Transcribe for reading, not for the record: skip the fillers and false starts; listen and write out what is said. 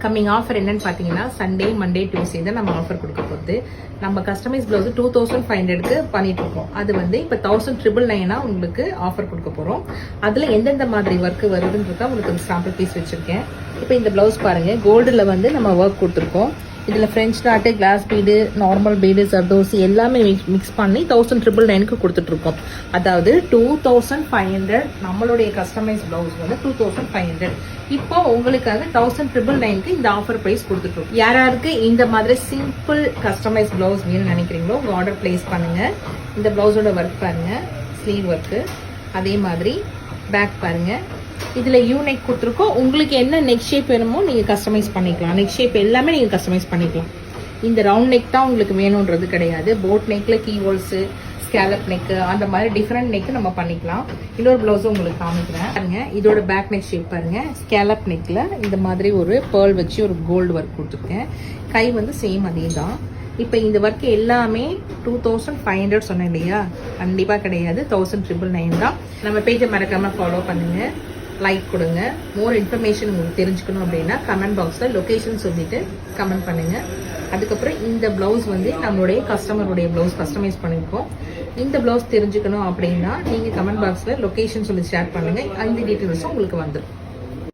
Coming offer என்னன்னு பார்த்தீங்கன்னா Sunday Monday Tuesday தான் நம்ம ஆஃபர் கொடுக்க போகுது. நம்ம கஸ்டமைஸ் ப்ளவுஸ் 2500க்கு பண்ணிட்டு இருக்கோம். அது வந்து இப்போ 1999 உங்களுக்கு ஆஃபர் கொடுக்க போகிறோம். அதில் எந்தெந்த மாதிரி ஒர்க் வருதுன்றத உங்களுக்கு சாம்பிள் பீஸ் வச்சுருக்கேன். இப்போ இந்த ப்ளவுஸ் பாருங்கள், கோல்டில் வந்து நம்ம ஒர்க் கொடுத்துருக்கோம். இதில் French knot, glass bead, normal bead, zardozi எல்லாமே மிக்ஸ் பண்ணி 1999க்கு கொடுத்துட்ருக்கோம். அதாவது 2500 நம்மளுடைய கஸ்டமைஸ் ப்ளவுஸ் வந்து 2500. இப்போ உங்களுக்காக 1999க்கு இந்த ஆஃபர் ப்ரைஸ் கொடுத்துட்ருக்கோம். யாராருக்கு இந்த மாதிரி சிம்பிள் கஸ்டமைஸ் ப்ளவுஸ் வேணும்னு நினைக்கிறீங்களோ உங்கள் ஆர்டர் பிளேஸ் பண்ணுங்கள். இந்த ப்ளவுஸோட ஒர்க் பாருங்கள், ஸ்லீவ் ஒர்க்கு, அதே மாதிரி பேக் பாருங்கள். இதில் யூ நெக் கொடுத்துருக்கோம். உங்களுக்கு என்ன நெக் ஷேப் வேணுமோ நீங்கள் கஸ்டமைஸ் பண்ணிக்கலாம். நெக் ஷேப் எல்லாமே நீங்கள் கஸ்டமைஸ் பண்ணிக்கலாம். இந்த ரவுண்ட் நெக் தான் உங்களுக்கு வேணுன்றது கிடையாது. போட் நெக்கில் கீ ஹோல்ஸு, ஸ்கேலப் நெக்கு, அந்த மாதிரி டிஃப்ரெண்ட் நெக்கு நம்ம பண்ணிக்கலாம். இன்னொரு ப்ளவுஸும் உங்களுக்கு காமிக்கிறேன் பாருங்க. இதோட பேக் நெக் ஷேப் பாருங்க, ஸ்கேலப் நெக்கில் இந்த மாதிரி ஒரு பேர்ல் வச்சு ஒரு கோல்டு ஒர்க் கொடுத்துருக்கேன். கை வந்து சேம் அதே தான். இப்போ இந்த ஒர்க் எல்லாமே 2500 சொன்னேன் இல்லையா? கண்டிப்பாக கிடையாது, 1999 தான். நம்ம பேஜை மறக்காமல் ஃபாலோ பண்ணுங்கள், லைக் கொடுங்க. மோர் இன்ஃபர்மேஷன் உங்களுக்கு தெரிஞ்சுக்கணும் அப்படின்னா கமெண்ட் பாக்ஸில் லொக்கேஷன் சொல்லிட்டு கமெண்ட் பண்ணுங்கள். அதுக்கப்புறம் இந்த ப்ளவுஸ் வந்து நம்மளுடைய கஸ்டமருடைய ப்ளவுஸ் கஸ்டமைஸ் பண்ணியிருக்கோம். இந்த ப்ளவுஸ் தெரிஞ்சுக்கணும் அப்படின்னா நீங்கள் கமெண்ட் பாக்ஸில் லொக்கேஷன் சொல்லி ஷேர் பண்ணுங்கள். அந்த டீட்டெயில்ஸும் உங்களுக்கு வந்துடும்.